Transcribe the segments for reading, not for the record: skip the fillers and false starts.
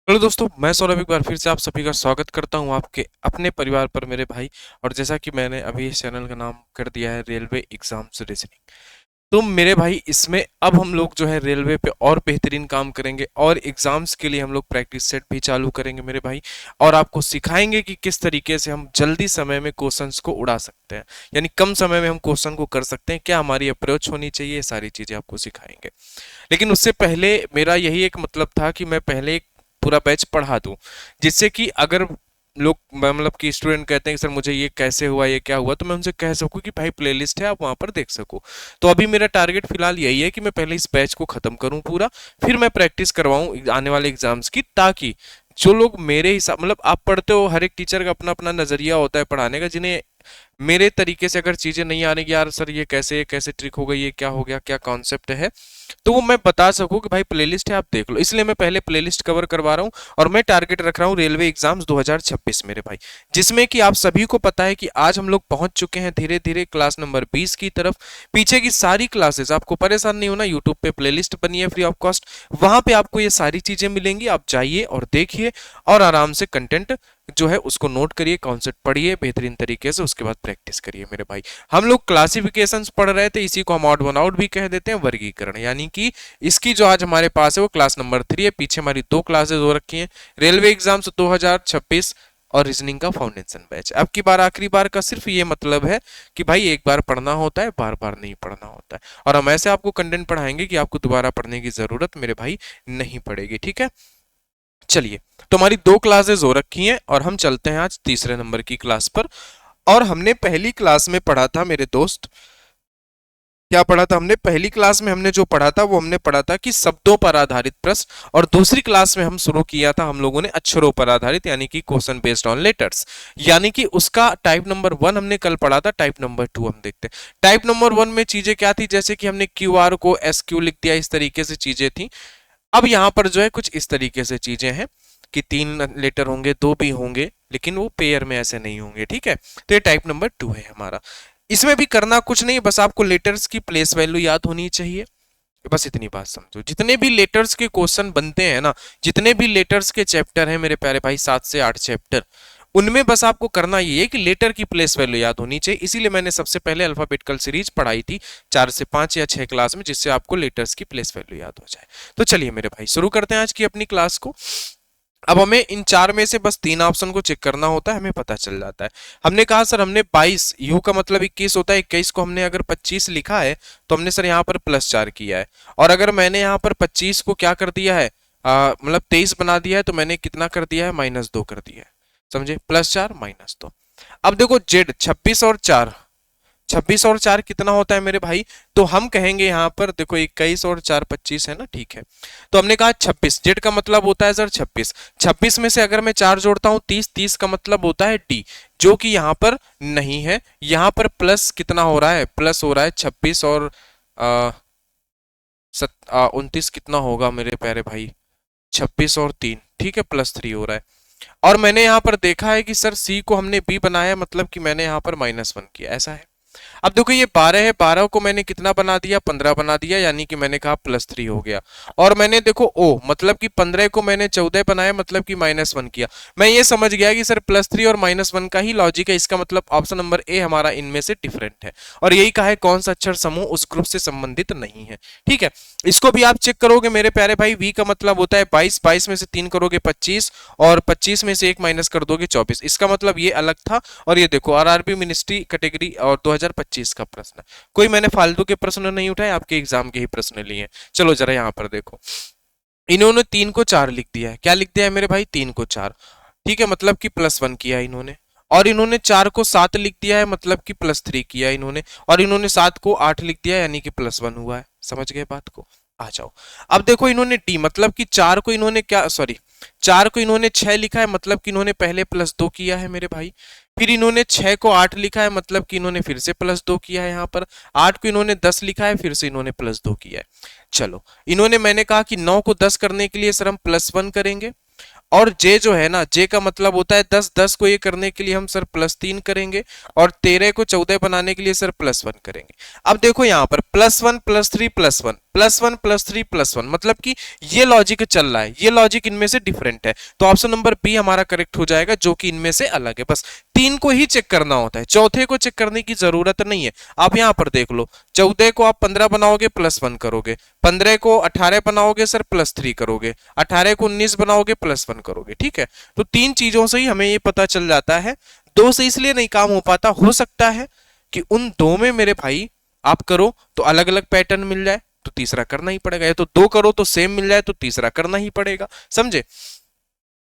Hello दोस्तों, मैं सौरभ एक बार फिर से आप सभी का स्वागत करता हूं आपके अपने परिवार पर मेरे भाई। और जैसा कि मैंने अभी इस चैनल का नाम कर दिया है रेलवे एग्जाम्स रीजनिंग, तो मेरे भाई इसमें अब हम लोग जो है रेलवे पे और बेहतरीन काम करेंगे और एग्जाम्स के लिए हम लोग प्रैक्टिस सेट भी चालू करेंगे मेरे भाई। और आपको सिखाएंगे कि किस तरीके से हम जल्दी समय में क्वेश्चंस को उड़ा सकते हैं, यानी कम समय में हम क्वेश्चन को कर सकते हैं, क्या हमारी अप्रोच होनी चाहिए, ये सारी चीजें आपको सिखाएंगे। लेकिन उससे पहले मेरा यही एक मतलब था कि मैं पहले एक पूरा बैच पढ़ा दूं, जिससे कि अगर लोग मतलब कि स्टूडेंट कहते हैं कि सर मुझे ये कैसे हुआ, ये क्या हुआ, तो मैं उनसे कह सकूं कि भाई प्लेलिस्ट है, आप वहां पर देख सको। तो अभी मेरा टारगेट फिलहाल यही है कि मैं पहले इस बैच को खत्म करूं पूरा, फिर मैं प्रैक्टिस करवाऊं आने वाले एग्जाम्स की, ताकि जो लोग मेरे हिसाब मतलब आप पढ़ते हो, हर एक टीचर का अपना अपना नजरिया होता है पढ़ाने का, जिन्हें मेरे तरीके से अगर चीजें नहीं आने की, यार सर ये कैसे कैसे ट्रिक हो गई, ये क्या हो गया, क्या कॉन्सेप्ट है, तो वो मैं बता सकूं कि भाई प्लेलिस्ट है, आप देख लो। इसलिए मैं पहले प्लेलिस्ट कवर करवा रहा हूं और मैं टारगेट रख रहा हूं रेलवे एग्जाम्स 2026 मेरे भाई, जिसमें कि आप सभी को पता है कि आज हम लोग पहुंच चुके हैं धीरे धीरे क्लास नंबर 20 की तरफ। पीछे की सारी क्लासेस, आपको परेशान नहीं होना, यूट्यूब पे प्लेलिस्ट बनी है फ्री ऑफ कॉस्ट, वहां पे आपको ये सारी चीजें मिलेंगी, आप जाइए और देखिए और आराम से कंटेंट जो है उसको नोट करिए, कॉन्सेप्ट पढ़िए बेहतरीन तरीके से, उसके बाद प्रैक्टिस करिए मेरे भाई। हम लोग क्लासिफिकेशंस पढ़ रहे थे, इसी को हम ऑड वन आउट भी कह देते हैं, वर्गीकरण, यानी कि इसकी जो आज हमारे पास है वो क्लास नंबर 3 है। पीछे हमारी दो क्लासेस हो रखी हैं, रेलवे एग्जाम्स 2026 और रीजनिंग का फाउंडेशन बैच। अब की बार आखिरी बार का सिर्फ ये मतलब है कि भाई एक बार पढ़ना होता है, बार बार नहीं पढ़ना होता है, और हम ऐसे आपको कंटेंट पढ़ाएंगे कि आपको दोबारा पढ़ने की जरूरत मेरे भाई नहीं पड़ेगी, ठीक है। चलिए, तो हमारी दो क्लासेस हो रखी हैं और हम चलते हैं आज तीसरे नंबर की क्लास पर। और हमने पहली क्लास में पढ़ा था मेरे दोस्त, क्या पढ़ा था हमने पहली क्लास में, हमने जो पढ़ा था वो हमने पढ़ा था कि शब्दों पर आधारित प्रश्न, और दूसरी क्लास में हम शुरू किया था हम लोगों ने अक्षरों पर आधारित, यानी कि क्वेश्चन बेस्ड ऑन लेटर्स, यानी कि उसका टाइप नंबर 1 हमने कल पढ़ा था, टाइप नंबर 2 हम देखते हैं। टाइप नंबर 1 में चीजें क्या थी, जैसे कि हमने क्यू आर को एस क्यू लिख दिया, इस तरीके से चीजें थी। अब यहां पर जो है कुछ इस तरीके से चीजें हैं कि 3 लेटर होंगे, 2 भी होंगे, लेकिन वो पेयर में ऐसे नहीं होंगे, ठीक है। तो ये टाइप नंबर 2 है हमारा। इसमें भी करना कुछ नहीं, बस आपको लेटर्स की प्लेस वैल्यू याद होनी चाहिए, बस इतनी बात समझो। जितने भी लेटर्स के क्वेश्चन बनते हैं ना, जितने भी लेटर्स के चैप्टर हैं मेरे प्यारे भाई, 7 से 8 चैप्टर, उनमें बस आपको करना ये है कि लेटर की प्लेस वैल्यू याद होनी चाहिए। इसीलिए मैंने सबसे पहले अल्फाबेटिकल सीरीज पढ़ाई थी 4 से 5 या 6 क्लास में, जिससे आपको लेटर्स की प्लेस वैल्यू याद हो जाए। तो चलिए मेरे भाई शुरू करते हैं आज की अपनी क्लास को। अब हमें इन चार में से बस 3 ऑप्शन को चेक करना होता है, हमें पता चल जाता है। हमने कहा सर हमने 22, यू का मतलब 21 होता है, 21 को हमने अगर 25 लिखा है तो हमने सर यहाँ पर +4 किया है। और अगर मैंने यहाँ पर 25 को क्या कर दिया है, मतलब 23 बना दिया है, तो मैंने कितना कर दिया है, -2 कर दिया है, समझे, +4 -2। अब देखो जेड 26 और 4, 26 और 4 कितना होता है मेरे भाई, तो हम कहेंगे यहाँ पर देखो 21 और 4 25 है ना, ठीक है। तो हमने कहा 26, जेड का मतलब होता है सर 26, 26 में से अगर मैं 4 जोड़ता हूँ 30, 30 का मतलब होता है डी, जो कि यहाँ पर नहीं है। यहाँ पर प्लस कितना हो रहा है, प्लस हो रहा है 26 और 29 कितना होगा मेरे प्यारे भाई, 26 और 3, ठीक है, +3 हो रहा है। और मैंने यहाँ पर देखा है कि सर सी को हमने बी बनाया, मतलब कि मैंने यहाँ पर -1 किया, ऐसा है। अब देखो ये 12 है, 12 को मैंने कितना बना दिया, 15 बना दिया, यानी कि मैंने कहा +3 हो गया। और मैंने देखो ओ मतलब कि 15 को मैंने 14 बनाया, मतलब कि -1 किया। मैं ये समझ गया कि सर +3 और -1 का ही लॉजिक है, इसका मतलब ऑप्शन नंबर ए हमारा इनमें से डिफरेंट है। और यही कहा है कौन सा अक्षर समूह उस ग्रुप से संबंधित नहीं है, ठीक है। इसको भी आप चेक करोगे मेरे प्यारे भाई, वी का मतलब होता है 22, 22 में से 3 करोगे 25, और 25 में से 1 माइनस कर दोगे 24, इसका मतलब ये अलग था। और ये देखो आरआरबी मिनिस्ट्री कैटेगरी और 2025 का प्रश्न है, कोई मैंने फालतू के प्रश्न नहीं उठाए, आपके एग्जाम के ही प्रश्न लिए हैं। चलो जरा यहाँ पर देखो, इन्होंने 3 को 4 लिख दिया है, क्या लिख दिया है मेरे भाई, 3 को 4, ठीक है, मतलब कि +1 किया है इन्होंने। और इन्होंने 4 को 7 लिख दिया है, मतलब कि +3 किया है इन्होंने। और इन्होंने 7 को 8 लिख दिया है, यानी कि +1 हुआ है, समझ गए बात को। आ जाओ, अब देखो इन्होंने डी मतलब कि 4 को इन्होंने क्या, सॉरी 4 को इन्होंने 6 लिखा है, मतलब कि इन्होंने पहले +2 किया है मेरे भाई। फिर इन्होंने 6 को 8 लिखा है, मतलब कि इन्होंने फिर से +2 किया है यहाँ पर। 8 को इन्होंने 10 लिखा है, फिर से इन्होंने +2 किया है। चलो, इन्होंने मैंने कहा कि 9 को 10 करने के लिए सर हम +1 करेंगे, और जे जो है ना, जे का मतलब होता है 10, 10 को ये करने के लिए हम सर +3 करेंगे, और 13 को 14 बनाने के लिए सर +1 करेंगे। अब देखो यहाँ पर +1 +3 +1 +1 +3 +1, मतलब कि ये लॉजिक चल रहा है, ये लॉजिक इनमें से डिफरेंट है, तो ऑप्शन नंबर बी हमारा करेक्ट हो जाएगा, जो कि इनमें से अलग है। बस 3 को ही चेक करना होता है, चौथे को चेक करने की जरूरत नहीं है। आप यहाँ पर देख लो, 14 को आप 15 बनाओगे +1 करोगे, 15 को 18 बनाओगे सर +3 करोगे, 18 को 19 बनाओगे +1 करोगे। ठीक है, तो 3 चीजों से ही हमें ये पता चल जाता है। 2 से इसलिए नहीं काम हो पाता, हो सकता है कि उन 2 में मेरे भाई आप करो तो अलग अलग पैटर्न मिल जाए, तो तीसरा करना ही पड़ेगा, या तो 2 करो तो सेम मिल जाए तो तीसरा करना ही पड़ेगा। समझे?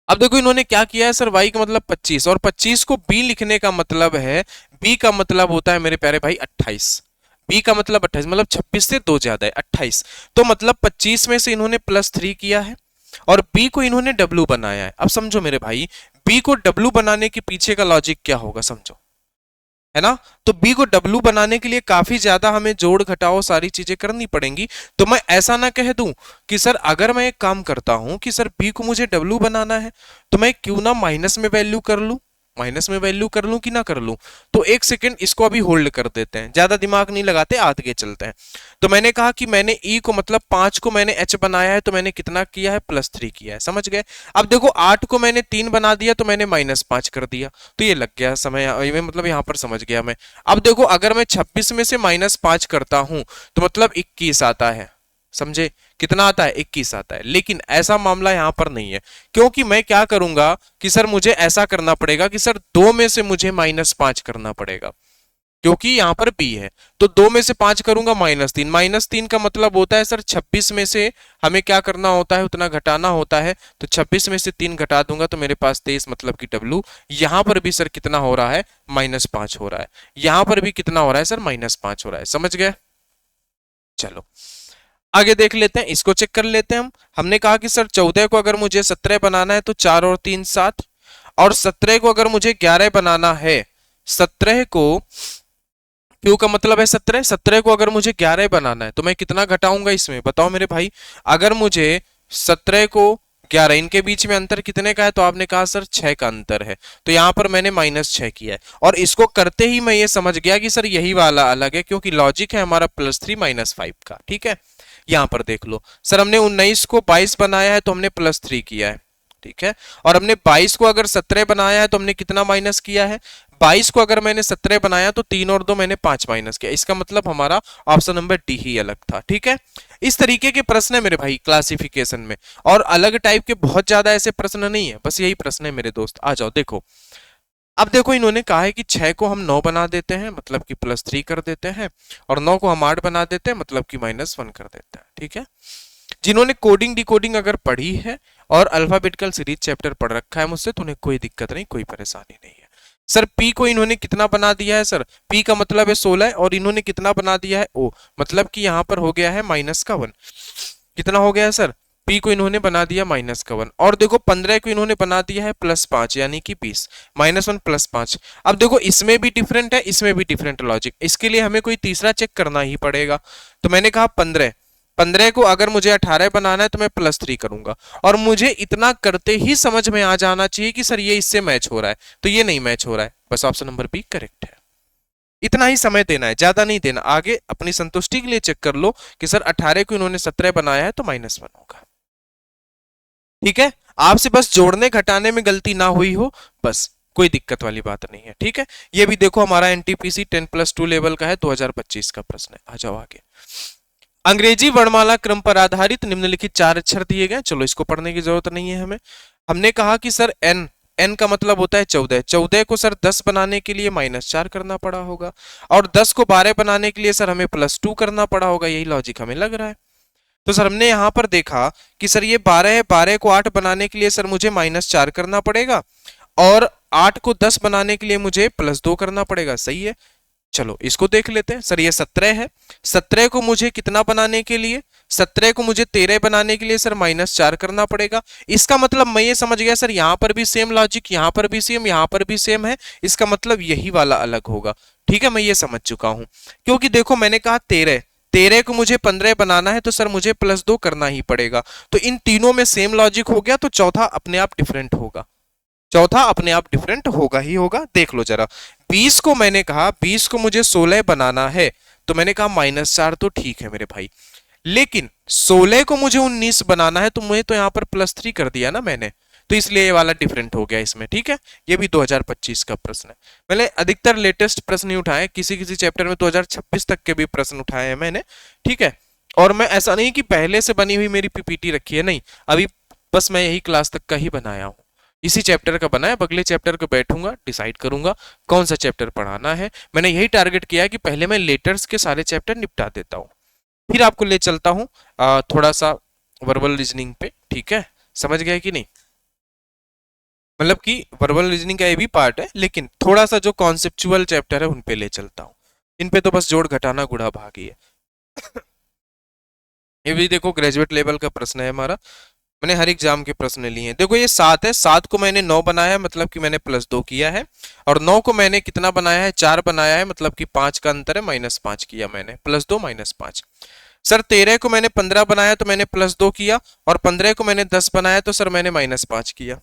अब देखो इन्होंने क्या किया है सर, y का मतलब 25, और 25 को b लिखने का मतलब है, b का मतलब होता है मेरे प्यारे भाई 28, b का मतलब 28, मतलब 26 से 2 ज्यादा है 28, तो मतलब 25 में से इन्होंने +3 किया है, और b को इन्होंने w बनाया है। अब समझो मेरे भाई, b को w बनाने के पीछे का लॉजिक क्या होगा, समझो, है ना? तो b को w बनाने के लिए काफी ज्यादा हमें जोड़ घटाओ सारी चीजें करनी पड़ेंगी। तो मैं ऐसा ना कह दूं कि सर अगर मैं एक काम करता हूं कि सर b को मुझे w बनाना है, तो मैं क्यों ना माइनस में वैल्यू कर लूं, माइनस में वैल्यू कर लूं कि ना कर लूं। तो एक सेकंड इसको अभी होल्ड कर देते हैं, ज्यादा दिमाग नहीं लगाते, आगे चलते हैं। तो मैंने कहा कि मैंने e को मतलब 5 को मैंने h बनाया है, तो मैंने कितना किया है, +3 किया है, समझ गए? अब देखो 8 को मैंने 3 बना दिया, तो मैंने -5 कर दिया, तो ये लग गया समय, ये मतलब यहां पर समझ गया मैं। अब देखो अगर मैं 26 में से -5 करता हूं, तो मतलब 21 आता है, समझे? कितना आता है, 21 आता है। लेकिन ऐसा मामला यहां पर नहीं है, क्योंकि मैं क्या करूंगा कि सर मुझे ऐसा करना पड़ेगा कि सर 2 में से मुझे -5 करना पड़ेगा, क्योंकि यहां पर b है, तो 2 में से 5 करूंगा -3, -3 का मतलब होता है सर 26 में से हमें क्या करना होता है, उतना घटाना होता है, तो 26 में से 3 घटा दूंगा तो मेरे पास 23, मतलब कि w। यहां पर भी सर कितना हो रहा है, -5 हो रहा है, यहां पर भी कितना हो रहा है सर, -5 हो रहा है, समझ गए? चलो आगे देख लेते हैं, इसको चेक कर लेते हैं हम। हमने कहा कि सर 14 को अगर मुझे 17 बनाना है तो 4 और 3 7, और 17 को अगर मुझे 11 बनाना है, 17 को, क्यू का मतलब है 17, 17 को अगर मुझे 11 बनाना है तो मैं कितना घटाऊंगा इसमें, बताओ मेरे भाई? अगर मुझे 17 को 11, इनके बीच में अंतर कितने का है, तो आपने कहा सर 6 का अंतर है, तो यहां पर मैंने -6 किया है, और इसको करते ही मैं ये समझ गया कि सर यही वाला अलग है, क्योंकि लॉजिक है हमारा +3 -5 का। ठीक है, यहां पर देख लो सर, हमने 19 को 22 बनाया है तो हमने +3 किया है, ठीक है, और हमने 22 को अगर 17 बनाया है तो हमने कितना माइनस किया है, 22 को अगर मैंने 17 बनाया तो 3 और 2 मैंने 5 माइनस किया, इसका मतलब हमारा ऑप्शन नंबर डी ही अलग था। ठीक है, इस तरीके के प्रश्न है मेरे भाई क्लासिफिकेशन में, और अलग टाइप के बहुत ज्यादा ऐसे प्रश्न नहीं है, बस यही प्रश्न है मेरे दोस्त। आ जाओ देखो, अब देखो इन्होंने कहा है कि 6 को हम 9 बना देते हैं, मतलब कि +3 कर देते हैं, और 9 को हम 8 बना देते हैं, मतलब कि -1 कर देते हैं। ठीक है, जिन्होंने कोडिंग डिकोडिंग अगर पढ़ी है और अल्फाबेटिकल सीरीज चैप्टर पढ़ रखा है मुझसे, तो उन्हें कोई दिक्कत नहीं, कोई परेशानी नहीं है। सर p को इन्होंने कितना बना दिया है, सर p का मतलब है 16, और इन्होंने कितना बना दिया है o, मतलब कि यहां पर हो गया है -1, कितना हो गया है सर, p को इन्होंने बना दिया -1, और देखो 15 को इन्होंने बना दिया है +5, यानी कि 20, -1 +5। अब देखो इसमें भी डिफरेंट है, इसमें भी डिफरेंट लॉजिक, इसके लिए हमें कोई तीसरा चेक करना ही पड़ेगा। तो मैंने कहा 15 को अगर मुझे 18 बनाना है तो मैं +3 करूंगा, और मुझे इतना करते ही समझ में आ जाना चाहिए कि सर ये इससे मैच हो रहा है, तो ये नहीं मैच हो रहा है, बस ऑप्शन नंबर बी करेक्ट है। इतना ही समय देना है, ज्यादा नहीं देना, आगे अपनी संतुष्टि के लिए चेक कर लो कि सर 18 को इन्होंने 17 बनाया है तो -1 होगा। ठीक है, आपसे बस जोड़ने घटाने में गलती ना हुई हो, बस कोई दिक्कत वाली बात नहीं है। ठीक है, ये भी देखो हमारा एनटीपीसी 10+2 लेवल का है, 2025 का प्रश्न है। आ जाओ आगे। अंग्रेजी वर्णमाला क्रम पर आधारित निम्नलिखित 4 अक्षर दिए गए, चलो इसको पढ़ने की जरूरत नहीं है हमें। हमने कहा कि सर n, n का मतलब होता है 14, 14 को सर 10 बनाने के लिए -4 करना पड़ा होगा, और 10 को 12 बनाने के लिए सर हमें +2 करना पड़ा होगा, यही लॉजिक हमें लग रहा है। तो सर हमने यहां पर देखा कि सर ये 12 है, 12 को 8 बनाने के लिए सर मुझे -4 करना पड़ेगा, और 8 को 10 बनाने के लिए मुझे +2 करना पड़ेगा, सही है। चलो इसको देख लेते हैं। सर ये 17 है, 17 को मुझे कितना बनाने के लिए, 17 को मुझे 13 बनाने के लिए सर -4 करना पड़ेगा। इसका मतलब मैं ये समझ गया सर, यहां पर भी सेम लॉजिक, यहां पर भी सेम, यहां पर भी सेम है, इसका मतलब यही वाला अलग होगा। ठीक है, मैं ये समझ चुका हूं, क्योंकि देखो मैंने कहा 13, 13 को मुझे 15 बनाना है तो सर मुझे +2 करना ही पड़ेगा। तो इन तीनों में सेम लॉजिक हो गया, तो चौथा अपने आप डिफरेंट होगा, चौथा अपने आप डिफरेंट होगा ही होगा। देख लो जरा, 20 को मैंने कहा 20 को मुझे 16 बनाना है, तो मैंने कहा -4 तो ठीक है मेरे भाई, लेकिन 16 को मुझे 19 बनाना है तो मुझे तो यहां पर +3 कर दिया ना मैंने, तो इसलिए ये वाला डिफरेंट हो गया इसमें। ठीक है, ये भी 2025 का प्रश्न है। मैंने अधिकतर लेटेस्ट प्रश्न नहीं उठाए, किसी किसी चैप्टर में 2026 तक के भी प्रश्न उठाए हैं मैंने। ठीक है, और मैं ऐसा नहीं कि पहले से बनी हुई मेरी पीपीटी रखी है, नहीं, अभी बस मैं यही क्लास तक का ही बनाया हूं, इसी चैप्टर का बनाया। अगले चैप्टर को बैठूंगा, डिसाइड करूंगा कौन सा चैप्टर पढ़ाना है। मैंने यही टारगेट किया है कि पहले मैं लेटर्स के सारे चैप्टर निपटा देता हूँ, फिर आपको ले चलता हूँ थोड़ा सा वर्बल रीजनिंग पे। ठीक है, समझ गए कि नहीं? मतलब कि वर्बल रीजनिंग का ये भी पार्ट है, लेकिन थोड़ा सा जो कॉन्सेप्चुअल चैप्टर है उन पे ले चलता हूँ। इन पे तो बस जोड़ घटाना गुणा भाग ही है। ये भी देखो ग्रेजुएट लेवल का प्रश्न है हमारा, मैंने हर एग्जाम के प्रश्न लिए हैं। देखो ये 7 है, 7 को मैंने 9 बनाया है, मतलब कि मैंने +2 किया है, और 9 को मैंने कितना बनाया है, 4 बनाया है, मतलब कि 5 का अंतर है, -5 किया मैंने, +2 -5। सर 13 को मैंने 15 बनाया तो मैंने +2 किया, और 15 को मैंने 10 बनाया तो सर मैंने -5 किया।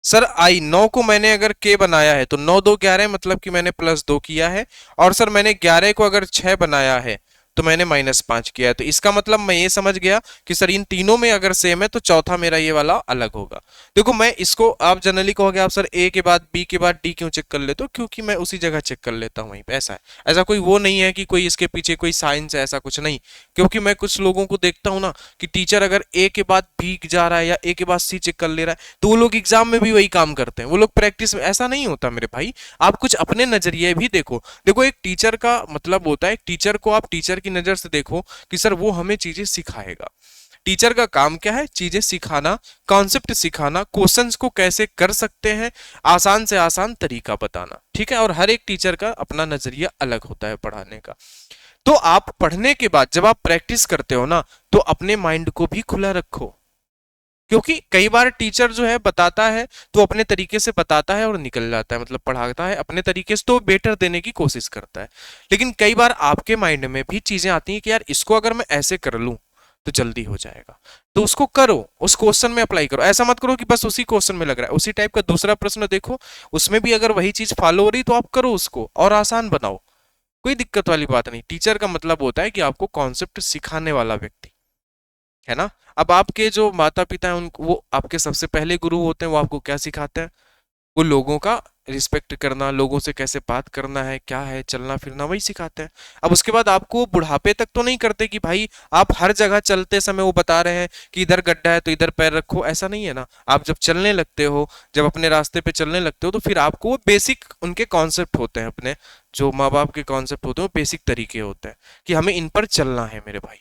सर आई 9 को मैंने अगर k बनाया है तो 9 2 11, मतलब कि मैंने +2 किया है, और सर मैंने 11 को अगर 6 बनाया है तो मैंने -5 किया है। तो इसका मतलब मैं ये समझ गया कि सर इन तीनों में अगर सेम है तो चौथा मेरा ये वाला अलग होगा। देखो मैं इसको, आप जनरली कहोगे आप सर ए के बाद बी के बाद डी क्यों चेक कर लेते हो, क्योंकि मैं उसी जगह चेक कर लेता हूँ वहीं पे। ऐसा है, ऐसा कोई वो नहीं है कि कोई इसके पीछे कोई साइंस है, ऐसा कुछ नहीं। क्योंकि मैं कुछ लोगों को देखता हूँ ना कि टीचर अगर ए के बाद बी जा रहा है या ए के बाद सी चेक कर ले रहा है, तो वो लोग एग्जाम में भी वही काम करते हैं, वो लोग प्रैक्टिस में। ऐसा नहीं होता मेरे भाई, आप कुछ अपने नजरिए भी देखो। देखो एक टीचर का मतलब होता है, एक टीचर को आप टीचर की नजर से देखो कि सर वो हमें चीजें सिखाएगा। टीचर का काम क्या है, चीजें सिखाना, कॉन्सेप्ट सिखाना, क्वेश्चंस को कैसे कर सकते हैं, आसान से आसान तरीका बताना। ठीक है, और हर एक टीचर का अपना नजरिया अलग होता है पढ़ाने का। तो आप पढ़ने के बाद जब आप प्रैक्टिस करते हो ना, तो अपने माइंड को भी खुला रखो, क्योंकि कई बार टीचर जो है बताता है तो अपने तरीके से बताता है और निकल जाता है, मतलब पढ़ाता है अपने तरीके से तो बेटर देने की कोशिश करता है। लेकिन कई बार आपके माइंड में भी चीजें आती हैं कि यार इसको अगर मैं ऐसे कर लूं तो जल्दी हो जाएगा, तो उसको करो, उस क्वेश्चन में अप्लाई करो। ऐसा मत करो कि बस उसी क्वेश्चन में लग रहा है। उसी टाइप का दूसरा प्रश्न देखो, उसमें भी अगर वही चीज फॉलो हो रही तो आप करो उसको और आसान बनाओ, कोई दिक्कत वाली बात नहीं। टीचर का मतलब होता है कि आपको कॉन्सेप्ट सिखाने वाला व्यक्ति, है ना। अब आपके जो माता पिता हैं उनको, वो आपके सबसे पहले गुरु होते हैं, वो आपको क्या सिखाते हैं, वो लोगों का रिस्पेक्ट करना, लोगों से कैसे बात करना है, क्या है चलना फिरना, वही सिखाते हैं। अब उसके बाद आपको बुढ़ापे तक तो नहीं करते कि भाई आप हर जगह चलते समय वो बता रहे हैं कि इधर गड्ढा है तो इधर पैर रखो, ऐसा नहीं है ना। आप जब चलने लगते हो, जब अपने रास्ते पे चलने लगते हो, तो फिर आपको वो बेसिक उनके कॉन्सेप्ट होते हैं, अपने जो माँ बाप के कॉन्सेप्ट होते हैं, वो बेसिक तरीके होते हैं कि हमें इन पर चलना है मेरे भाई,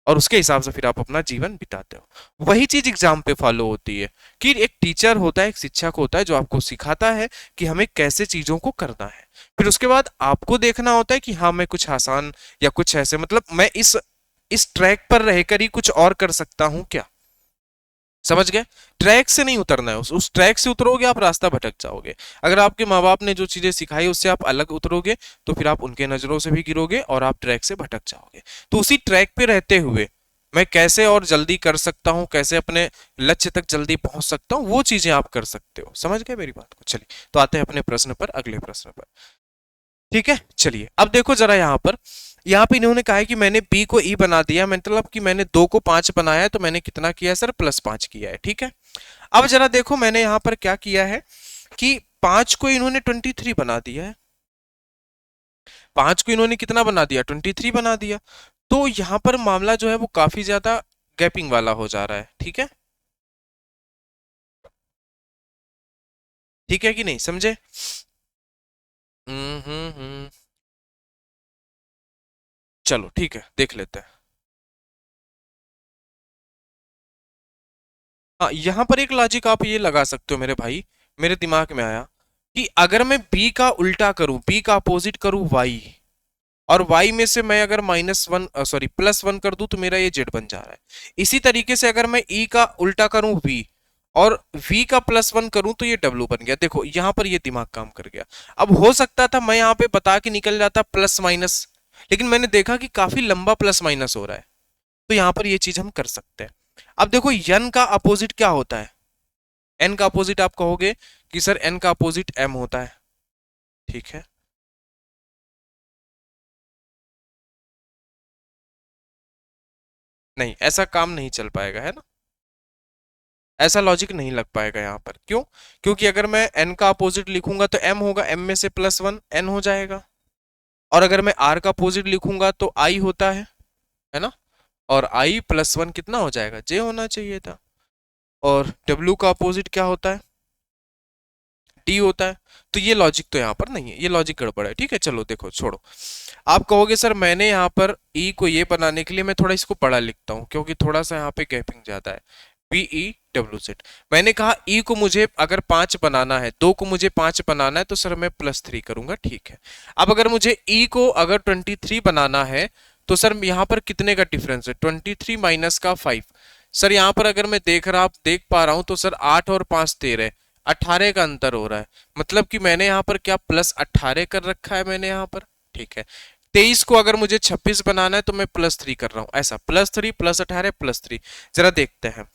और उसके हिसाब से फिर आप अपना जीवन बिताते हो। वही चीज एग्जाम पे फॉलो होती है कि एक टीचर होता है, एक शिक्षक होता है जो आपको सिखाता है कि हमें कैसे चीजों को करना है। फिर उसके बाद आपको देखना होता है कि हाँ मैं कुछ आसान या कुछ ऐसे, मतलब मैं इस ट्रैक पर रहकर ही कुछ और कर सकता हूं क्या। समझ गए? ट्रैक से नहीं उतरना है, उस ट्रैक से उतरोगे आप रास्ता भटक जाओगे। अगर आपके माँ बाप ने जो चीजें सिखाई उससे आप अलग उतरोगे तो फिर आप उनके नजरों से भी गिरोगे और आप ट्रैक से भटक जाओगे। तो उसी ट्रैक पे रहते हुए मैं कैसे और जल्दी कर सकता हूं, कैसे अपने लक्ष्य तक जल्दी पहुंच सकता हूं, वो चीजें आप कर सकते हो। समझ गए मेरी बात को? चलिए तो आते हैं अपने प्रश्न पर, अगले प्रश्न पर। ठीक है, चलिए अब देखो जरा यहाँ पे इन्होंने कहा है कि मैंने बी को ई बना दिया, मतलब कि मैंने 2 को 5 बनाया है, तो मैंने कितना किया है सर, +5 किया है। ठीक है, अब जरा देखो मैंने यहाँ पर क्या किया है कि 5 को इन्होंने 23 बना दिया है, 5 को इन्होंने कितना बना दिया, 23 बना दिया। तो यहाँ पर मामला जो है वो काफी ज्यादा गैपिंग वाला हो जा रहा है। ठीक है, ठीक है कि नहीं, समझे? हम्म। चलो ठीक है, देख लेते हैं। हाँ, यहाँ पर एक लॉजिक आप ये लगा सकते हो मेरे भाई, मेरे दिमाग में आया कि अगर मैं बी का उल्टा करूं, बी का अपोजिट करूं वाई, और y में से मैं अगर -1 सॉरी +1 कर दूं तो मेरा ये z बन जा रहा है। इसी तरीके से अगर मैं e का उल्टा करूं v, और v का +1 करूं तो ये w बन गया। देखो यहां पर ये दिमाग काम कर गया। अब हो सकता था मैं यहां पे बता के निकल जाता प्लस माइनस, लेकिन मैंने देखा कि काफी लंबा प्लस माइनस हो रहा है, तो यहां पर ये चीज हम कर सकते हैं। अब देखो n का अपोजिट क्या होता है, n का अपोजिट आप कहोगे कि सर n का अपोजिट m होता है, ठीक है। नहीं, ऐसा काम नहीं चल पाएगा, है ना, ऐसा लॉजिक नहीं लग पाएगा यहाँ पर। क्यों? क्योंकि अगर मैं n का अपोजिट लिखूंगा तो m होगा, m में से +1 n हो जाएगा। और अगर मैं r का अपोजिट लिखूंगा तो i होता है ना, और i +1 कितना हो जाएगा, j होना चाहिए था। और w का अपोजिट क्या होता है, d होता है। तो ये लॉजिक तो यहाँ पर नहीं है, ये लॉजिक गड़बड़ है, ठीक है। चलो देखो, छोड़ो। आप कहोगे सर मैंने यहाँ पर e को ये बनाने के लिए मैं थोड़ा इसको बड़ा लिखता हूँ, क्योंकि थोड़ा सा यहाँ पे गैपिंग ज्यादा है। BEWZ, मैंने कहा e को मुझे अगर 5 बनाना है, 2 को मुझे 5 बनाना है, तो सर मैं +3 करूंगा, ठीक है। अब अगर मुझे e को अगर 23 बनाना है, तो सर यहाँ पर कितने का डिफरेंस है, 23 माइनस का 5। सर यहाँ पर अगर मैं देख पा रहा हूं तो सर 8 और 5 13, 18 का अंतर हो रहा है। मतलब कि मैंने यहाँ पर क्या +18 कर रखा है मैंने यहाँ पर, ठीक है। 23 को अगर मुझे 26 बनाना है तो मैं +3 कर रहा हूं, ऐसा +3 +18 +3। जरा देखते हैं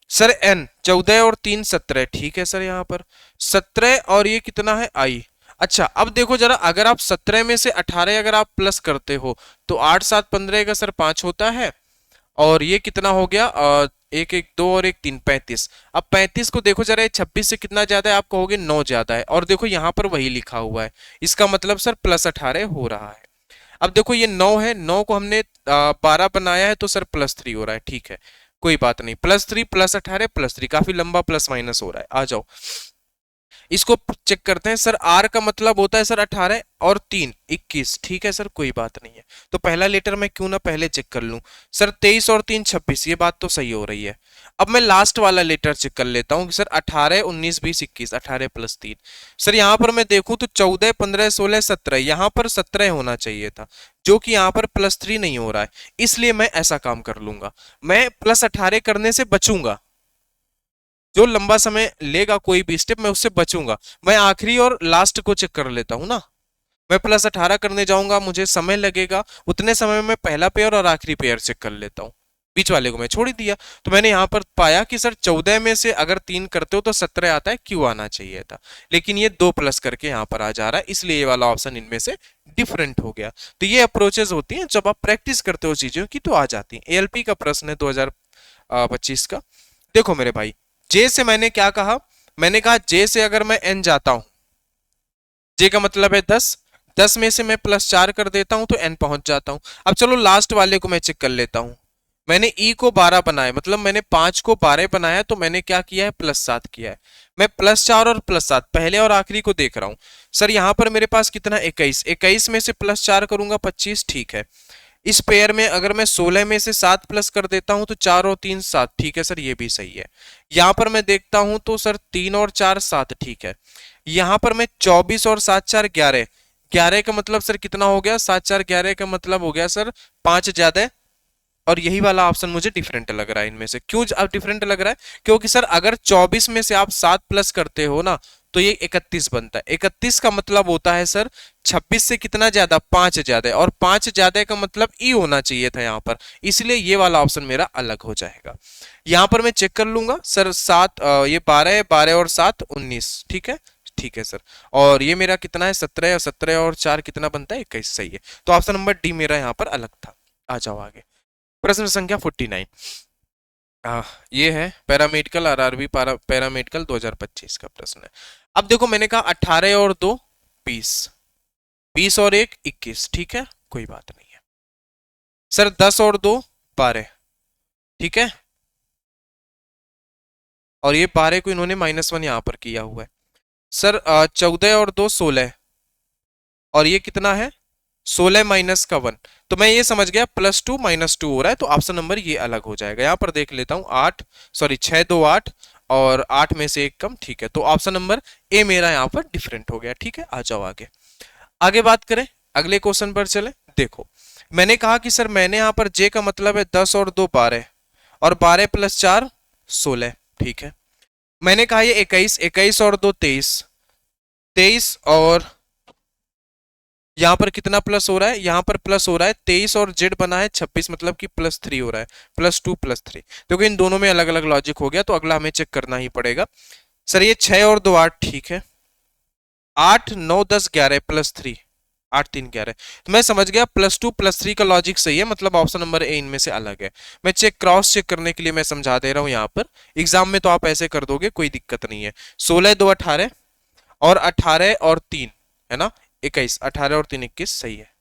सर, n 14 और 3 17, ठीक है सर। यहाँ पर 17 और ये कितना है i। अच्छा, अब देखो जरा, अगर आप 17 में से 18 अगर आप प्लस करते हो तो 8 7 15 का सर 5 होता है। और ये कितना हो गया, एक एक दो और एक तीन, 35। अब 35 को देखो जरा, 26 से कितना ज्यादा है, आप कहोगे 9 ज्यादा है। और देखो यहाँ पर वही लिखा हुआ है, इसका मतलब सर +18 हो रहा है। अब देखो ये 9 है, 9 को हमने 12 बनाया है, तो सर +3 हो रहा है, ठीक है। कोई बात नहीं, +3 +18 +3, काफी लंबा प्लस माइनस हो रहा है। आ जाओ इसको चेक करते हैं। सर आर का मतलब होता है सर 18 और 3 21, ठीक है सर, कोई बात नहीं है। तो पहला लेटर मैं क्यों ना पहले चेक कर लूं। सर 23 और 3 26, ये बात तो सही हो रही है। अब मैं लास्ट वाला लेटर चेक कर लेता हूं कि सर 18 19 20 21, 18 + 3। सर यहां पर मैं देखूं तो 14 15 16 17, यहां पर 17 होना चाहिए था, जो कि यहां पर +3 नहीं हो रहा है। इसलिए मैं ऐसा काम कर लूंगा, मैं +18 करने से बचूंगा। जो लंबा समय लेगा कोई भी स्टेप, मैं उससे बचूंगा। मैं आखिरी और लास्ट को चेक कर लेता हूं ना। मैं +18 करने जाऊंगा, मुझे समय लगेगा, उतने समय में मैं पहला पेयर और आखिरी पेयर चेक कर लेता हूँ, बीच वाले को मैं छोड़ ही दिया। तो मैंने यहाँ पर पाया कि सर 14 में से अगर 3 करते हो तो 17 आता है, क्यों आना चाहिए था, लेकिन ये 2 प्लस करके यहाँ पर आ जा रहा है, इसलिए ये वाला ऑप्शन इनमें से डिफरेंट हो गया। तो ये अप्रोचेस होती हैं, जब आप प्रैक्टिस करते हो चीजों की तो आ जाती है। ALP का प्रश्न है 2025 का। देखो मेरे भाई, जे से मैंने क्या कहा, मैंने कहा जे से अगर मैं एन जाता हूं, जे का मतलब है 10, 10 में से मैं +4 कर देता हूं तो एन पहुंच जाता हूं। अब चलो लास्ट वाले को मैं चेक कर लेता हूं। मैंने ई को 12 बनाया, मतलब मैंने 5 को 12 बनाया, तो मैंने क्या किया है, +7 किया है। मैं +4 और +7 पहले और आखिरी को देख रहा हूं। सर यहां पर मेरे पास कितना, 21, 21 में से +4 करूंगा 25, ठीक है। इस पेयर में अगर मैं 16 में से 7 प्लस कर देता हूं तो 4 और 3 7, ठीक है सर, ये भी सही है। यहां पर मैं देखता हूं तो सर 3 और 4 7, ठीक है। यहां पर मैं 24 और 7 4 11, 11 का मतलब सर कितना हो गया, 7 4 11 का मतलब हो गया सर 5 ज्यादा। और यही वाला ऑप्शन मुझे डिफरेंट लग रहा है इनमें से। क्यों अब डिफरेंट लग रहा है, क्योंकि सर अगर 24 में से आप 7 प्लस करते हो ना तो ये 31 बनता है। 31 का मतलब होता है सर 26 से कितना ज्यादा, 5 ज्यादा, और 5 ज्यादा का मतलब ई होना चाहिए था यहाँ पर, इसलिए ये वाला ऑप्शन मेरा अलग हो जाएगा। यहाँ पर मैं चेक कर लूंगा सर, 7 ये 12 है, 12 और 7 19, ठीक है, ठीक है सर। और ये मेरा कितना है, 17, और 17 और 4 कितना बनता है, 21, सही है। तो ऑप्शन नंबर डी मेरा यहाँ पर अलग था। आ जाओ आगे, प्रश्न संख्या 49। ये है पैरामेडिकल RRB पैरामेडिकल 2025 का प्रश्न है। अब देखो मैंने कहा 18 और 2 20, 20 और 1 21, ठीक है, कोई बात नहीं है। सर 10 और 2 12, ठीक है। और ये 12 को इन्होंने -1 यहां पर किया हुआ है। सर 14 और 2 16, और ये कितना है, 16 माइनस का 1। तो मैं ये समझ गया +2 -2 हो रहा है, तो ऑप्शन नंबर ये अलग हो जाएगा। यहां पर देख लेता हूं, 8 सॉरी 6 2 8, और 8 में से 1 कम, ठीक है। तो ऑप्शन नंबर ए मेरा यहाँ पर डिफरेंट हो गया, ठीक है। आ जाओ आगे, आगे बात करें, अगले क्वेश्चन पर चले। देखो मैंने कहा कि सर मैंने यहाँ पर जे का मतलब है 10 और 2 12, और 12 + 4 16, ठीक है। मैंने कहा ये 21, 21 और 2 23, 23 और यहाँ पर कितना प्लस हो रहा है, यहाँ पर प्लस हो रहा है 23 और जेड बना है 26, मतलब कि +3 हो रहा है, +2 +3। देखो इन दोनों में अलग अलग लॉजिक हो गया, तो अगला हमें चेक करना ही पड़ेगा। सर ये 6 और 2 8, ठीक है। 8 9 10 11 +3, 8 3 11। तो मैं समझ गया +2 +3 का लॉजिक सही है, मतलब ऑप्शन नंबर ए इनमें से अलग है। मैं चेक क्रॉस चेक करने के लिए मैं समझा दे रहा हूं यहाँ पर। एग्जाम में तो आप ऐसे कर दोगे, कोई दिक्कत नहीं है। 16 2 18 और 18 और 3 है ना 21, 18 और 3 21 सही है।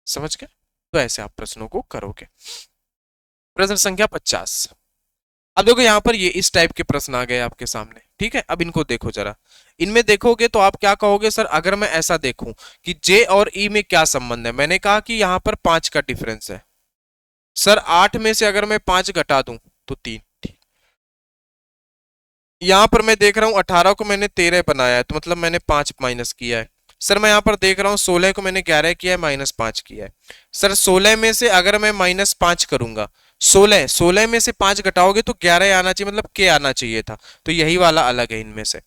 समझ गए? तो ऐसे आप प्रश्नों को करोगे। प्रश्न संख्या 50। अब देखो यहाँ पर ये इस टाइप के प्रश्न आ गए आपके सामने, ठीक है। अब इनको देखो जरा। इनमें देखोगे तो आप क्या कहोगे, सर अगर मैं ऐसा देखूं कि जे और ई में क्या संबंध है। मैंने कहा कि यहाँ पर 5 का डिफरेंस है। सर 8 में से अगर मैं 5 घटा दूं तो 3, ठीक। यहाँ पर मैं देख रहा हूं 18 को मैंने 13 बनाया है, तो मतलब मैंने 5 माइनस किया है। सर मैं यहाँ पर देख रहा हूँ 16 को मैंने 11 किया है, -5 किया है। सर 16 में से अगर मैं -5 करूंगा, 16 में से 5 घटाओगे तो 11 आना चाहिए, मतलब के आना चाहिए था। तो यही वाला अलग है इनमें से,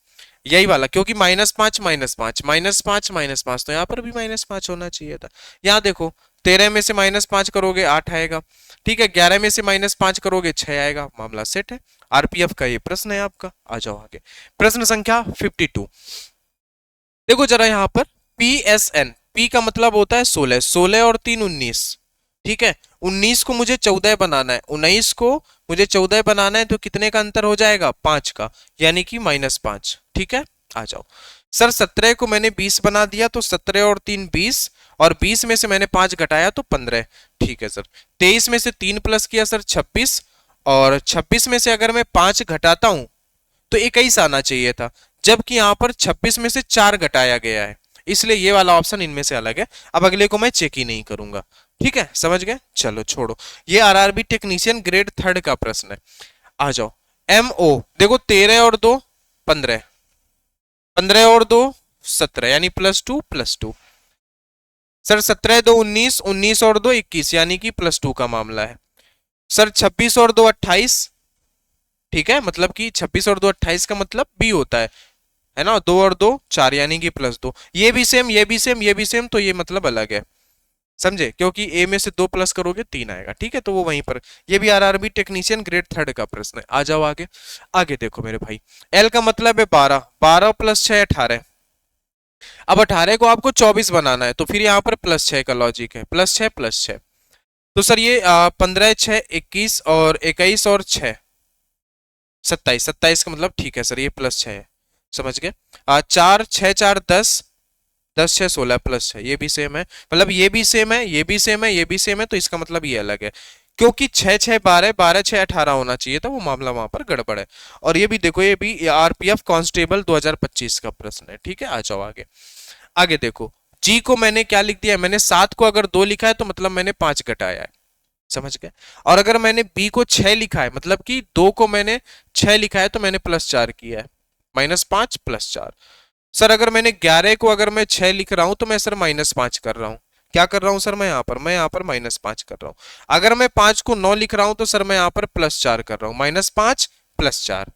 यही वाला, क्योंकि -5 -5 -5 -5, तो यहाँ पर भी -5 होना चाहिए था। यहाँ देखो 13 में से -5 करोगे 8 आएगा, ठीक है। 11 में से -5 करोगे 6 आएगा, मामला सेट है। आरपीएफ का ये प्रश्न है आपका। आ जाओ आगे। प्रश्न संख्या 52। देखो जरा यहाँ पर PSN, P का मतलब होता है 16, 16 और 3 19, ठीक है। 19 को मुझे 14 बनाना है, 19 को मुझे 14 बनाना है, तो कितने का अंतर हो जाएगा, 5 का, यानी कि -5, ठीक है। आ जाओ। सर 17 को मैंने 20 बना दिया, तो 17 और 3 20, और 20 में से मैंने 5 घटाया तो 15, ठीक है सर। 23 में से 3 प्लस किया सर 26, और 26 में से अगर मैं 5 घटाता हूं तो 21 आना चाहिए था, जबकि यहां पर 26 में से 4 घटाया गया है, इसलिए ये वाला ऑप्शन इनमें से अलग है। अब अगले को मैं चेक ही नहीं करूंगा, ठीक है। समझ गए? चलो छोड़ो, ये आरआरबी टेक्नीशियन ग्रेड 3 का प्रश्न है। आ जाओ। MO, देखो 13 और 2 15, 15 और 2 17, यानी +2 +2। सर 17 2 19, 19 और 2 21, यानी कि +2 का मामला है। सर 26 और 2 28, ठीक है, मतलब कि 26 और 2 28 का मतलब बी होता है ना। 2 और 2 4, यानी कि +2। ये भी सेम, ये भी सेम, ये भी सेम, तो ये मतलब अलग है, समझे, क्योंकि ए में से 2 प्लस करोगे 3 आएगा, ठीक है। तो वो वहीं पर, ये भी आरआरबी टेक्नीशियन ग्रेड 3 का प्रश्न है। आ जाओ आगे। आगे देखो मेरे भाई, एल का मतलब है 12, 12 + 6 18। अब 18 को आपको 24 बनाना है, तो फिर यहाँ पर +6 का लॉजिक है, +6 +6। तो सर ये 15 6 21, और 21 और 6 27, 27 का मतलब, ठीक है सर, ये +6 है, समझ गए। 4 6 4 10, 10 6 16 +6, ये भी सेम है, मतलब ये भी सेम है, ये भी सेम है, ये भी सेम है, तो इसका मतलब ये अलग है, क्योंकि 6 6 12, 12 6 18 होना चाहिए था, वो मामला वहां पर गड़बड़ है। और ये भी देखो, ये भी आरपीएफ कांस्टेबल 2025 का प्रश्न है, ठीक है। आ जाओ आगे। आगे देखो, जी को मैंने क्या लिख दिया है, मैंने 7 को अगर 2 लिखा है तो मतलब मैंने 5 घटाया है, समझ गए। और अगर मैंने बी को 6 लिखा है, मतलब कि 2 को मैंने 6 लिखा है, तो मैंने +4 किया है, -5 +4। सर अगर मैंने 11 को अगर मैं 6 लिख रहा हूं तो मैं सर -5 कर रहा हूं। क्या कर रहा हूं सर, मैं यहाँ पर -5 कर रहा हूं। अगर मैं 5 को 9 लिख रहा हूं तो सर मैं यहाँ पर +4 कर रहा हूं, -5 +4।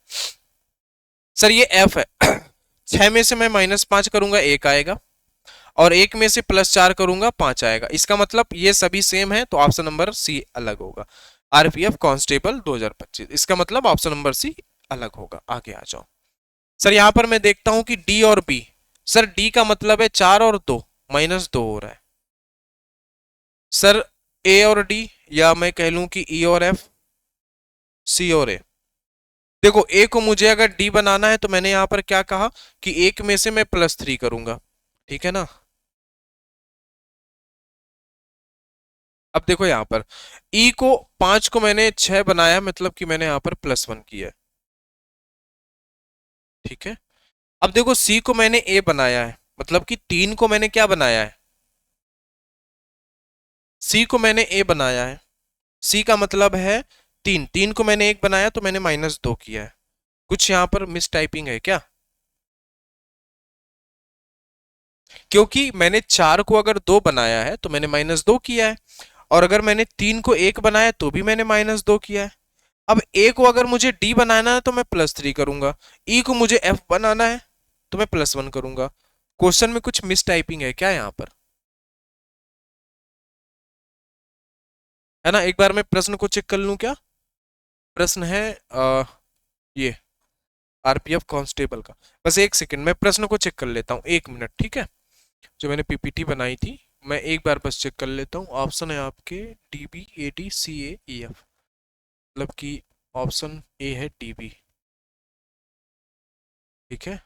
सर ये एफ है। 6 में से मैं -5 करूंगा 1 आएगा, और 1 में से +4 करूंगा 5 आएगा। इसका मतलब ये सभी सेम है, तो ऑप्शन नंबर सी अलग होगा। आरपीएफ कांस्टेबल 2025, इसका मतलब ऑप्शन नंबर सी अलग होगा। आगे आ जाओ। सर यहां पर मैं देखता हूं कि डी और बी। सर डी का मतलब है 4 और 2, -2 हो रहा है। सर ए और डी, या मैं कह लूं कि ई और एफ, सी और ए। देखो ए को मुझे अगर डी बनाना है तो मैंने यहां पर क्या कहा कि 1 में से मैं +3 करूंगा, ठीक है ना। अब देखो यहां पर ई को 5 को मैंने 6 बनाया, मतलब कि मैंने यहां पर +1 किया है, ठीक है। अब देखो सी को मैंने ए बनाया है, मतलब कि 3 को मैंने क्या बनाया है, सी को मैंने ए बनाया है। सी का मतलब है 3, 3 को मैंने 1 बनाया, तो मैंने -2 किया है। कुछ यहां पर मिस टाइपिंग है क्या, क्योंकि मैंने 4 को अगर 2 बनाया है तो मैंने -2 किया है, और अगर मैंने 3 को 1 बनाया तो भी मैंने -2 किया है। अब ए को अगर मुझे डी बनाना है तो मैं +3 करूंगा, ई को मुझे एफ बनाना है तो मैं +1 करूंगा। क्वेश्चन में कुछ मिस टाइपिंग है क्या यहाँ पर? है ना। एक बार मैं प्रश्न को चेक कर लूं क्या। प्रश्न है ये आरपीएफ कांस्टेबल का। बस एक सेकंड, मैं प्रश्न को चेक कर लेता हूँ, 1 मिनट, ठीक है। जो मैंने पीपीटी बनाई थी, मैं एक बार बस चेक कर लेता हूँ। ऑप्शन है आपके डीबी, एडी, सी, ए, ई, एफ, मतलब कि ऑप्शन ए है डीबी। ठीक है।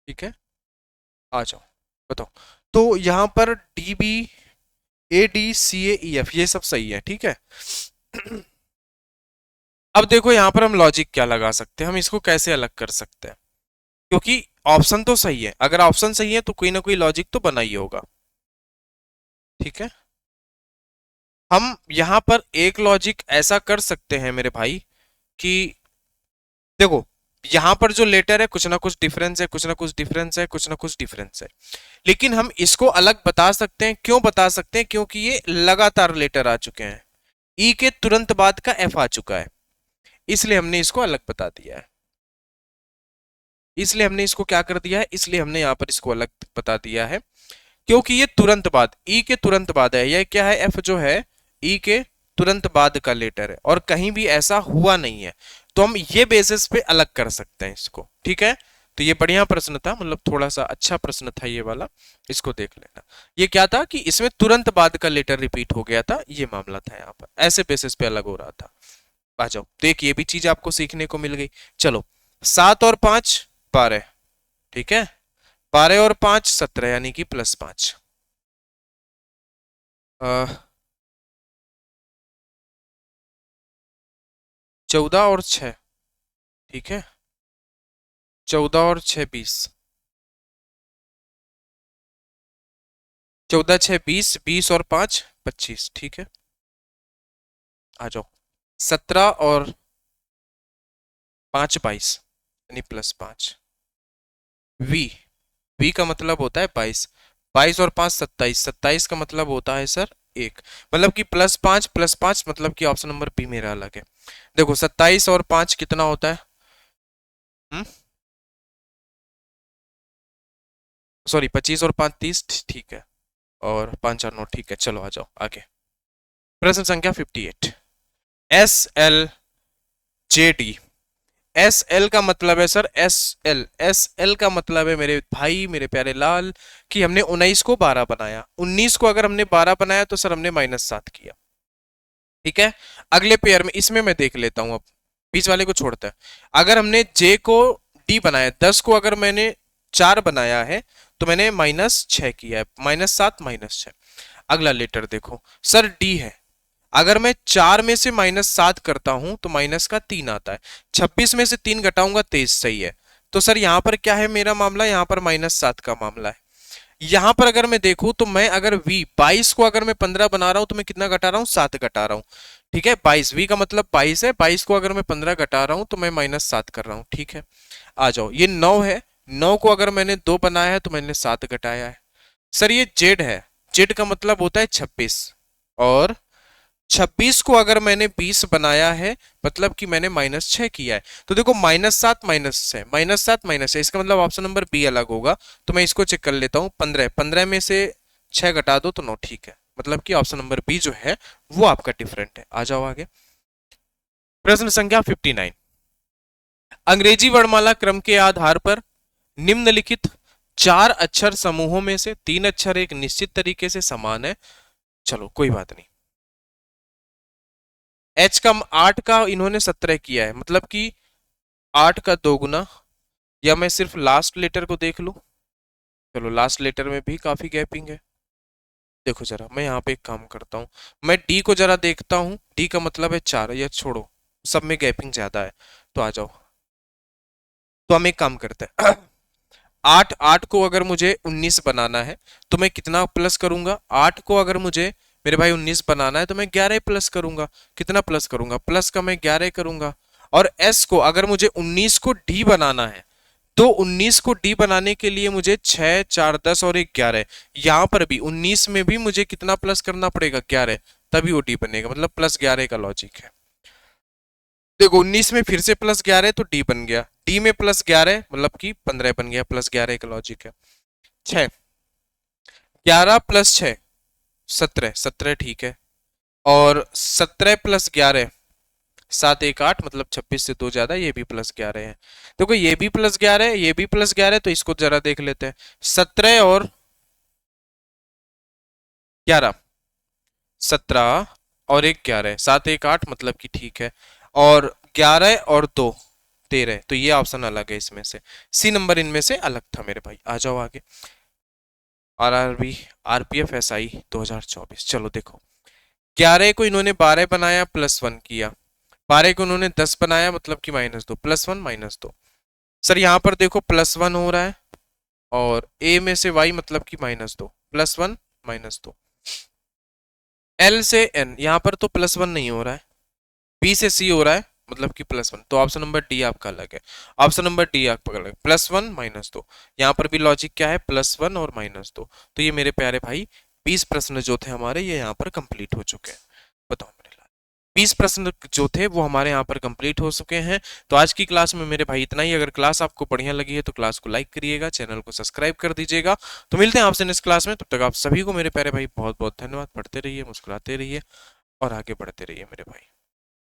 ठीक है, आ जाओ, बताओ। तो यहाँ पर डीबी, ए, डी, सी, ए, ई, एफ, ये सब सही है, ठीक है। अब देखो यहाँ पर हम लॉजिक क्या लगा सकते हैं, हम इसको कैसे अलग कर सकते हैं, क्योंकि ऑप्शन तो सही है। अगर ऑप्शन सही है तो कोई ना कोई लॉजिक तो बना ही होगा। ठीक है। हम यहां पर एक लॉजिक ऐसा कर सकते हैं मेरे भाई कि देखो, यहां पर जो लेटर है कुछ ना कुछ डिफरेंस है, कुछ ना कुछ डिफरेंस है, कुछ ना कुछ डिफरेंस है। लेकिन हम इसको अलग बता सकते हैं। क्यों बता सकते हैं? क्योंकि ये लगातार लेटर आ चुके हैं। ई के तुरंत बाद का एफ आ चुका है, इसलिए हमने इसको अलग बता दिया है। इसलिए हमने इसको क्या कर दिया है, इसलिए हमने यहां पर इसको अलग बता दिया है, क्योंकि ये तुरंत बाद, ई के तुरंत बाद है। यह क्या है, एफ जो है ई के तुरंत बाद का लेटर है और कहीं भी ऐसा हुआ नहीं है। तो हम ये बेसिस पे अलग कर सकते हैं इसको। ठीक है। तो ये बढ़िया प्रश्न था, मतलब थोड़ा सा अच्छा प्रश्न था ये वाला, इसको देख लेना। ये क्या था कि इसमें तुरंत बाद का लेटर रिपीट हो गया था, ये मामला था। यहाँ पर ऐसे बेसिस पे अलग हो रहा था। आ जाओ, तो एक ये भी चीज आपको सीखने को मिल गई। चलो, 7 और 5 12। ठीक है। 12 और 5 17, यानी कि +5। 14 और 6। ठीक है। 14 और 6 20। 14 6 20, 20 और 5 25। ठीक है। आ जाओ। 17 और 5 22, यानी +5। वी, वी का मतलब होता है 22। 22 और 5 27, 27 का मतलब होता है सर 1। मतलब कि +5 +5, मतलब कि ऑप्शन नंबर बी मेरा अलग है। देखो, 27 और 5 कितना होता है? हम्म, सॉरी, 25 और 5 30। ठीक है। और 5 4 9। ठीक है, चलो आ जाओ आगे। प्रश्न संख्या 58। SL JD। एस एल का मतलब है सर SL। SL का मतलब है मेरे भाई, मेरे प्यारे लाल, कि हमने 19 को 12 बनाया। 19 को अगर हमने 12 बनाया तो सर हमने -7 किया। ठीक है। अगले पेयर में, इसमें मैं देख लेता हूं अब, बीच वाले को छोड़ता है। अगर हमने J को D बनाया, 10 को अगर मैंने 4 बनाया है तो मैंने -6 किया है। -7 -6। अगला लेटर देखो सर, D है। अगर मैं 4 में से -7 करता हूं तो -3 आता है। 26 में से 3 घटाऊंगा 23। सही है। तो सर यहां पर क्या है मेरा मामला, यहां पर -7 का मामला है। यहां पर अगर मैं देखूं तो मैं अगर V 22 को अगर मैं 15 बना रहा हूं तो मैं कितना घटा रहा हूं, 7 घटा रहा हूं। ठीक है। 22, V का मतलब 22 है। 22 को अगर मैं 15 घटा रहा हूं तो मैं -7 कर रहा हूं। ठीक है। आ जाओ, ये 9 है। 9 को अगर मैंने 2 बनाया है तो मैंने 7 घटाया है। सर ये जेड है। जेड का मतलब होता है 26। और 26 को अगर मैंने 20 बनाया है, मतलब कि मैंने -6 किया है। तो देखो, -7 -6, -7 -6, इसका मतलब ऑप्शन नंबर बी अलग होगा। तो मैं इसको चेक कर लेता हूँ। 15, 15 में से 6 घटा दो तो 9। ठीक है। मतलब कि ऑप्शन नंबर बी जो है वो आपका डिफरेंट है। आ जाओ आगे। प्रश्न संख्या 59। अंग्रेजी वर्णमाला क्रम के आधार पर निम्नलिखित 4 अक्षर समूहों में से 3 अक्षर एक निश्चित तरीके से समान है। चलो कोई बात नहीं। एच का 8 का इन्होंने 17 किया है, मतलब कि 8 का 2 गुना। या मैं सिर्फ लास्ट लेटर को देख लूं। चलो, लास्ट लेटर में भी काफी गैपिंग है। देखो जरा, मैं यहाँ पे एक काम करता हूँ, मैं डी को जरा देखता हूँ। डी का मतलब है 4, या छोड़ो, सब में गैपिंग ज्यादा है। तो आ जाओ, तो हम एक काम करते हैं। 8 8 को अगर मुझे 19 बनाना है तो मैं कितना प्लस करूंगा? 8 को अगर मुझे मेरे भाई 19 बनाना है तो मैं 11 प्लस करूंगा। कितना प्लस करूंगा? प्लस का मैं 11 करूंगा। और एस को अगर मुझे 19 को डी बनाना है तो 19 को डी बनाने के लिए मुझे 6 4 10 और एक 11। यहां पर भी 19 में भी मुझे कितना प्लस करना पड़ेगा? 11, तभी वो डी बनेगा। मतलब +11 का लॉजिक है। देखो 19 में फिर से +11 तो डी बन गया, डी में +11 मतलब कि 15 बन गया, +11 का लॉजिक है। 6, 11 + 6 17, 17 ठीक है। और 17 + 11 7 1 8 मतलब 26 से 2 ज्यादा, ये भी +11 है। देखो ये भी +11 है, ये भी +11, तो इसको जरा देख लेते हैं। 17 और 11, 17 और एक 11, 7 1 8 मतलब कि ठीक है। और 11 और 2 13, तो ये ऑप्शन अलग है इसमें से, सी नंबर इनमें से अलग था मेरे भाई। आ जाओ आगे। आरआरबी, आरपीएफ एसआई 2024, चलो देखो। 11 को इन्होंने 12 बनाया, +1 किया। 12 को उन्होंने 10 बनाया, मतलब कि -2, +1 -2। सर यहाँ पर देखो +1 हो रहा है, और ए में से वाई मतलब कि -2, +1 -2। एल से एन, यहाँ पर तो +1 नहीं हो रहा है, बी से सी हो रहा है, मतलब कि +1, तो ऑप्शन नंबर डी आपका अलग है। ऑप्शन नंबर डी आपका अलग है, +1 -2। यहाँ पर भी लॉजिक क्या है, +1 और -2। तो ये मेरे प्यारे भाई 20 प्रश्न जो थे हमारे, ये यहाँ पर कंप्लीट हो चुके हैं। बताओ मेरे लाल, 20 प्रश्न जो थे वो हमारे यहाँ पर कंप्लीट हो चुके हैं। तो आज की क्लास में मेरे भाई इतना ही। अगर क्लास आपको बढ़िया लगी है तो क्लास को लाइक करिएगा, चैनल को सब्सक्राइब कर दीजिएगा। तो मिलते हैं आपसे नेक्स्ट क्लास में, तब तक आप सभी को मेरे प्यारे भाई बहुत बहुत धन्यवाद। पढ़ते रहिए, मुस्कुराते रहिए और आगे बढ़ते रहिए मेरे भाई।